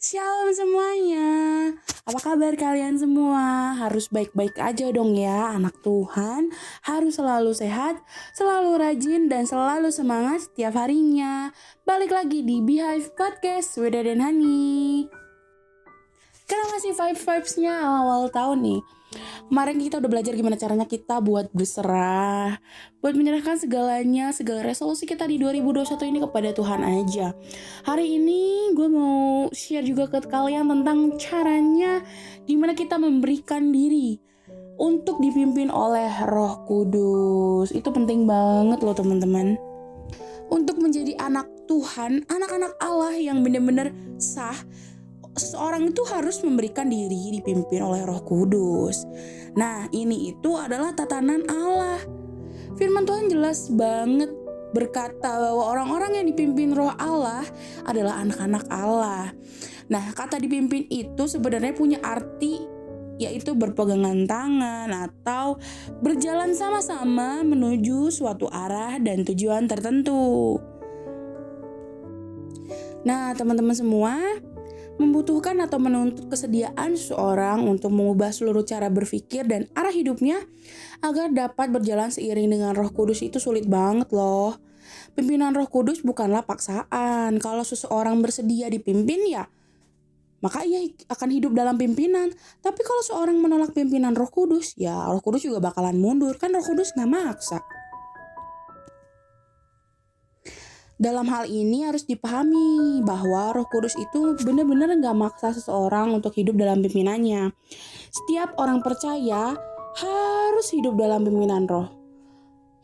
Shalom semuanya. Apa kabar kalian semua? Harus baik-baik aja dong ya, anak Tuhan. Harus selalu sehat, selalu rajin, dan selalu semangat setiap harinya. Balik lagi di Beehive Podcast, Weda dan Hani. Karena masih vibes-vibesnya awal tahun nih. Kemarin kita udah belajar gimana caranya kita buat berserah, buat menyerahkan segalanya, segala resolusi kita di 2021 ini kepada Tuhan aja. Hari ini gue mau share juga ke kalian tentang caranya gimana kita memberikan diri untuk dipimpin oleh Roh Kudus. Itu penting banget loh teman-teman. Untuk menjadi anak Tuhan, anak-anak Allah yang benar-benar sah, seseorang itu harus memberikan diri dipimpin oleh Roh Kudus. Nah, ini itu adalah tatanan Allah. Firman Tuhan jelas banget berkata bahwa orang-orang yang dipimpin Roh Allah adalah anak-anak Allah. Nah, kata dipimpin itu sebenarnya punya arti yaitu berpegangan tangan atau berjalan sama-sama menuju suatu arah dan tujuan tertentu. Nah, teman-teman semua, membutuhkan atau menuntut kesediaan seseorang untuk mengubah seluruh cara berpikir dan arah hidupnya agar dapat berjalan seiring dengan Roh Kudus itu sulit banget loh. Pimpinan Roh Kudus bukanlah paksaan. Kalau seseorang bersedia dipimpin ya, maka ia akan hidup dalam pimpinan. Tapi kalau seorang menolak pimpinan Roh Kudus, ya Roh Kudus juga bakalan mundur. Kan Roh Kudus gak maksa. Dalam hal ini harus dipahami bahwa Roh Kudus itu benar-benar gak maksa seseorang untuk hidup dalam pimpinannya. Setiap orang percaya harus hidup dalam pimpinan Roh.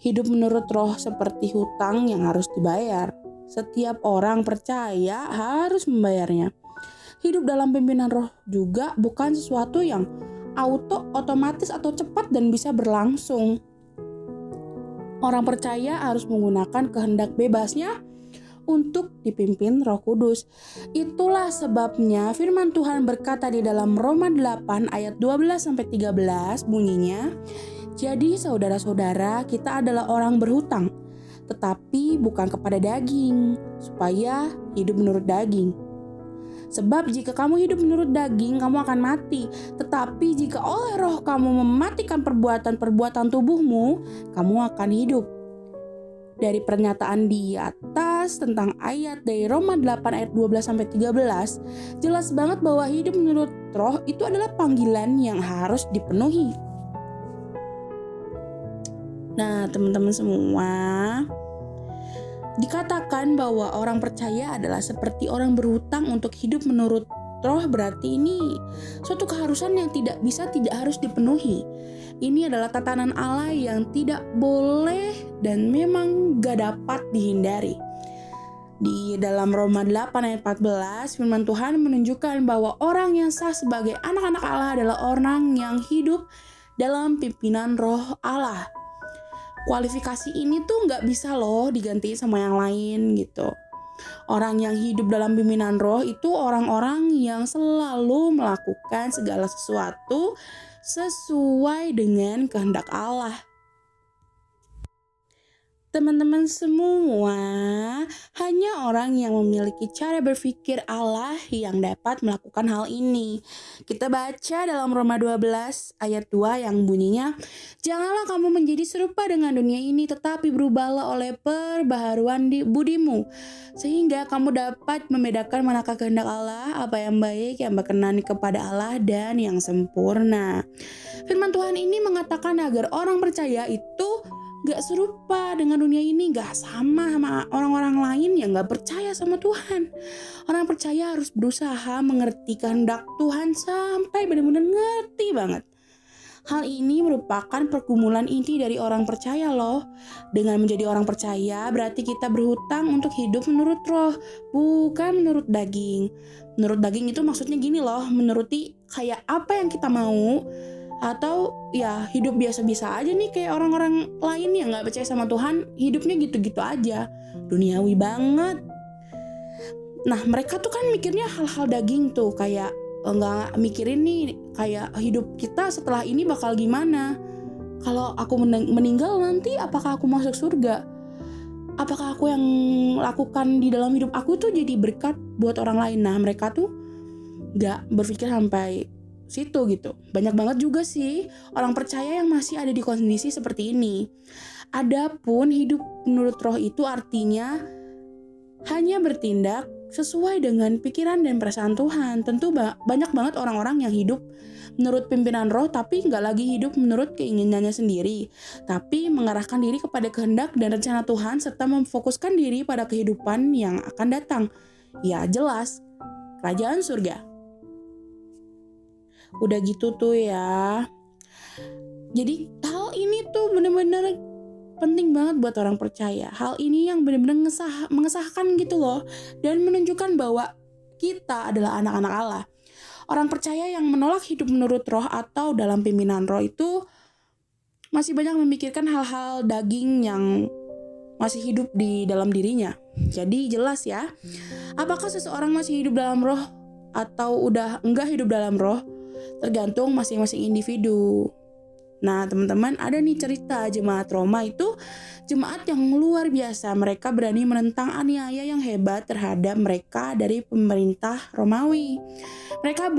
Hidup menurut Roh seperti hutang yang harus dibayar. Setiap orang percaya harus membayarnya. Hidup dalam pimpinan Roh juga bukan sesuatu yang otomatis atau cepat dan bisa berlangsung. Orang percaya harus menggunakan kehendak bebasnya untuk dipimpin Roh Kudus. Itulah sebabnya firman Tuhan berkata di dalam Roma 8 ayat 12-13 bunyinya, "Jadi saudara-saudara, kita adalah orang berhutang, tetapi bukan kepada daging, supaya hidup menurut daging. Sebab jika kamu hidup menurut daging, kamu akan mati. Tetapi jika oleh Roh kamu mematikan perbuatan-perbuatan tubuhmu, kamu akan hidup." Dari pernyataan di atas tentang ayat dari Roma 8 ayat 12-13, jelas banget bahwa hidup menurut Roh itu adalah panggilan yang harus dipenuhi. Nah, teman-teman semua, dikatakan bahwa orang percaya adalah seperti orang berhutang untuk hidup menurut Roh, berarti ini suatu keharusan yang tidak harus dipenuhi. Ini adalah tatanan Allah yang tidak boleh dan memang gak dapat dihindari. Di dalam Roma 8 ayat 14, firman Tuhan menunjukkan bahwa orang yang sah sebagai anak-anak Allah adalah orang yang hidup dalam pimpinan Roh Allah. Kualifikasi ini tuh gak bisa loh diganti sama yang lain gitu. Orang yang hidup dalam pimpinan Roh itu orang-orang yang selalu melakukan segala sesuatu sesuai dengan kehendak Allah. Teman-teman semua, hanya orang yang memiliki cara berpikir Allah yang dapat melakukan hal ini. Kita baca dalam Roma 12 ayat 2 yang bunyinya, "Janganlah kamu menjadi serupa dengan dunia ini, tetapi berubahlah oleh perbaharuan budimu, sehingga kamu dapat membedakan manakah kehendak Allah, apa yang baik, yang berkenan kepada Allah, dan yang sempurna." Firman Tuhan ini mengatakan agar orang percaya itu gak serupa dengan dunia ini, gak sama orang-orang lain yang gak percaya sama Tuhan. Orang percaya harus berusaha mengerti kehendak Tuhan sampai benar-benar ngerti banget. Hal ini merupakan pergumulan inti dari orang percaya loh. Dengan menjadi orang percaya berarti kita berhutang untuk hidup menurut Roh, bukan menurut daging. Menurut daging itu maksudnya gini loh, menuruti kayak apa yang kita mau, atau ya hidup biasa-biasa aja nih kayak orang-orang lain yang gak percaya sama Tuhan, hidupnya gitu-gitu aja, duniawi banget. Nah, mereka tuh kan mikirnya hal-hal daging tuh, kayak gak mikirin nih kayak hidup kita setelah ini bakal gimana. Kalau aku meninggal nanti apakah aku masuk surga? Apakah aku yang lakukan di dalam hidup aku tuh jadi berkat buat orang lain? Nah, mereka tuh gak berpikir sampai situ gitu. Banyak banget juga sih orang percaya yang masih ada di kondisi seperti ini. Adapun hidup menurut roh itu artinya hanya bertindak sesuai dengan pikiran dan perasaan Tuhan. Tentu banyak banget orang-orang yang hidup menurut pimpinan roh tapi nggak lagi hidup menurut keinginannya sendiri, tapi mengarahkan diri kepada kehendak dan rencana Tuhan serta memfokuskan diri pada kehidupan yang akan datang. Ya jelas, kerajaan surga. Udah gitu tuh ya. Jadi hal ini tuh bener-bener penting banget buat orang percaya. Hal ini yang bener-bener mengesahkan gitu loh. Dan menunjukkan bahwa kita adalah anak-anak Allah. Orang percaya yang menolak hidup menurut roh atau dalam pimpinan roh itu masih banyak memikirkan hal-hal daging yang masih hidup di dalam dirinya. Jadi jelas ya, apakah seseorang masih hidup dalam roh atau udah enggak hidup dalam roh, tergantung masing-masing individu. Nah teman-teman, ada nih cerita jemaat Roma itu jemaat yang luar biasa. Mereka berani menentang aniaya yang hebat terhadap mereka dari pemerintah Romawi. Mereka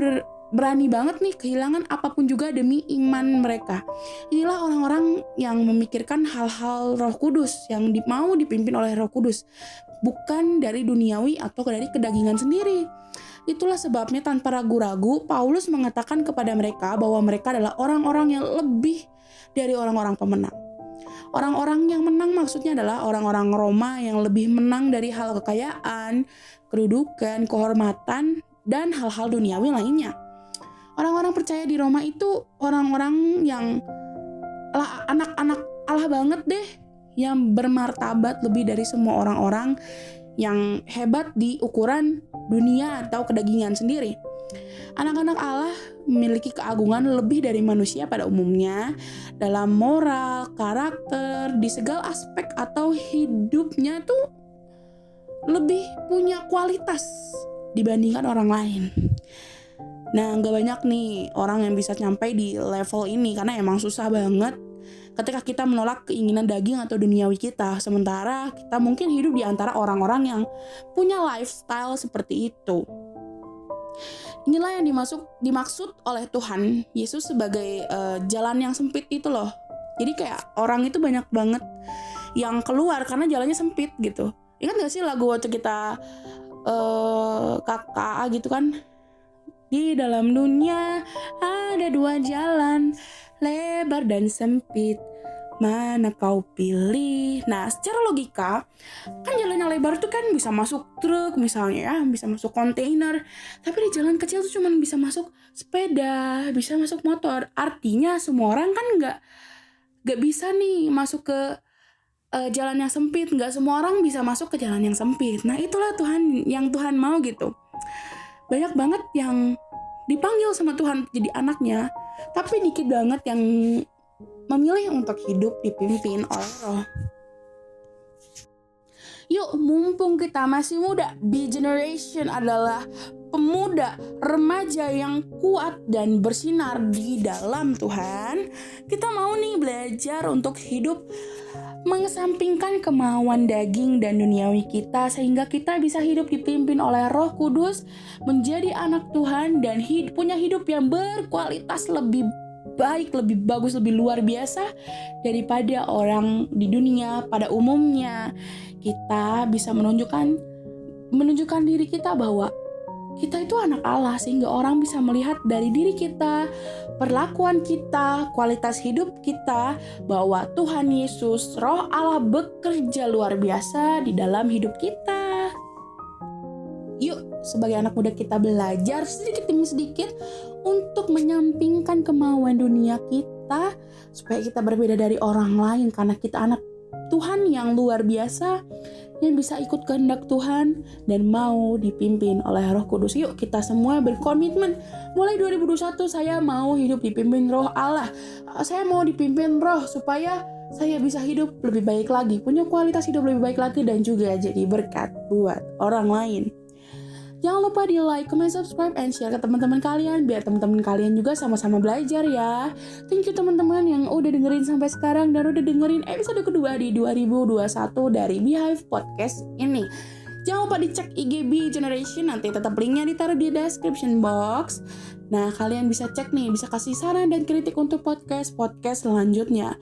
berani banget nih kehilangan apapun juga demi iman mereka. Inilah orang-orang yang memikirkan hal-hal Roh Kudus yang mau dipimpin oleh Roh Kudus, bukan dari duniawi atau dari kedagingan sendiri. Itulah sebabnya tanpa ragu-ragu Paulus mengatakan kepada mereka bahwa mereka adalah orang-orang yang lebih dari orang-orang pemenang. Orang-orang yang menang maksudnya adalah orang-orang Roma yang lebih menang dari hal kekayaan, kedudukan, kehormatan, dan hal-hal duniawi lainnya. Orang-orang percaya di Roma itu orang-orang yang anak-anak Allah banget deh, yang bermartabat lebih dari semua orang-orang yang hebat di ukuran dunia atau kedagingan sendiri. Anak-anak Allah memiliki keagungan lebih dari manusia pada umumnya dalam moral, karakter, di segala aspek atau hidupnya tuh lebih punya kualitas dibandingkan orang lain. Nah, gak banyak nih orang yang bisa sampai di level ini karena emang susah banget ketika kita menolak keinginan daging atau duniawi kita. Sementara kita mungkin hidup di antara orang-orang yang punya lifestyle seperti itu. Inilah yang dimaksud oleh Tuhan Yesus sebagai jalan yang sempit itu loh. Jadi kayak orang itu banyak banget yang keluar karena jalannya sempit gitu. Ingat gak sih lagu waktu kita KKA gitu kan? Di dalam dunia ada dua jalan, lebar dan sempit, mana kau pilih? Nah, secara logika, kan jalan yang lebar tuh kan bisa masuk truk misalnya ya, bisa masuk kontainer. Tapi di jalan kecil tuh cuma bisa masuk sepeda, bisa masuk motor. Artinya semua orang kan nggak bisa nih masuk ke jalan yang sempit. Nggak semua orang bisa masuk ke jalan yang sempit. Nah, itulah Tuhan mau gitu. Banyak banget yang dipanggil sama Tuhan jadi anaknya, tapi dikit banget yang memilih untuk hidup dipimpin oleh Roh. Yuk, mumpung kita masih muda, B Generation adalah pemuda remaja yang kuat dan bersinar di dalam Tuhan. Kita mau nih belajar untuk hidup mengesampingkan kemauan daging dan duniawi kita sehingga kita bisa hidup dipimpin oleh Roh Kudus, menjadi anak Tuhan dan punya hidup yang berkualitas lebih baik, lebih bagus, lebih luar biasa daripada orang di dunia pada umumnya. Kita bisa menunjukkan diri kita bahwa kita itu anak Allah sehingga orang bisa melihat dari diri kita, perlakuan kita, kualitas hidup kita bahwa Tuhan Yesus, Roh Allah bekerja luar biasa di dalam hidup kita. Yuk, sebagai anak muda kita belajar sedikit demi sedikit untuk menyampingkan kemauan dunia kita supaya kita berbeda dari orang lain karena kita anak Tuhan yang luar biasa yang bisa ikut kehendak Tuhan dan mau dipimpin oleh Roh Kudus. Yuk kita semua berkomitmen, mulai 2021 saya mau hidup dipimpin Roh Allah. Saya mau dipimpin Roh supaya saya bisa hidup lebih baik lagi, punya kualitas hidup lebih baik lagi dan juga jadi berkat buat orang lain. Jangan lupa di like, comment, subscribe, and share ke teman-teman kalian biar teman-teman kalian juga sama-sama belajar ya. Thank you teman-teman yang udah dengerin sampai sekarang dan udah dengerin episode kedua di 2021 dari Beehive Podcast ini. Jangan lupa dicek IG Be Generation, nanti tetap linknya ditaruh di description box. Nah, kalian bisa cek nih, bisa kasih saran dan kritik untuk podcast selanjutnya.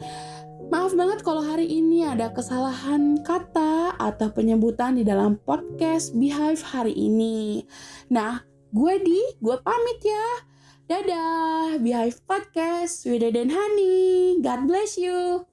Maaf banget kalau hari ini ada kesalahan kata atau penyebutan di dalam podcast Beehive hari ini. Nah, gue pamit ya. Dadah, Beehive Podcast, Wida dan Hani. God bless you.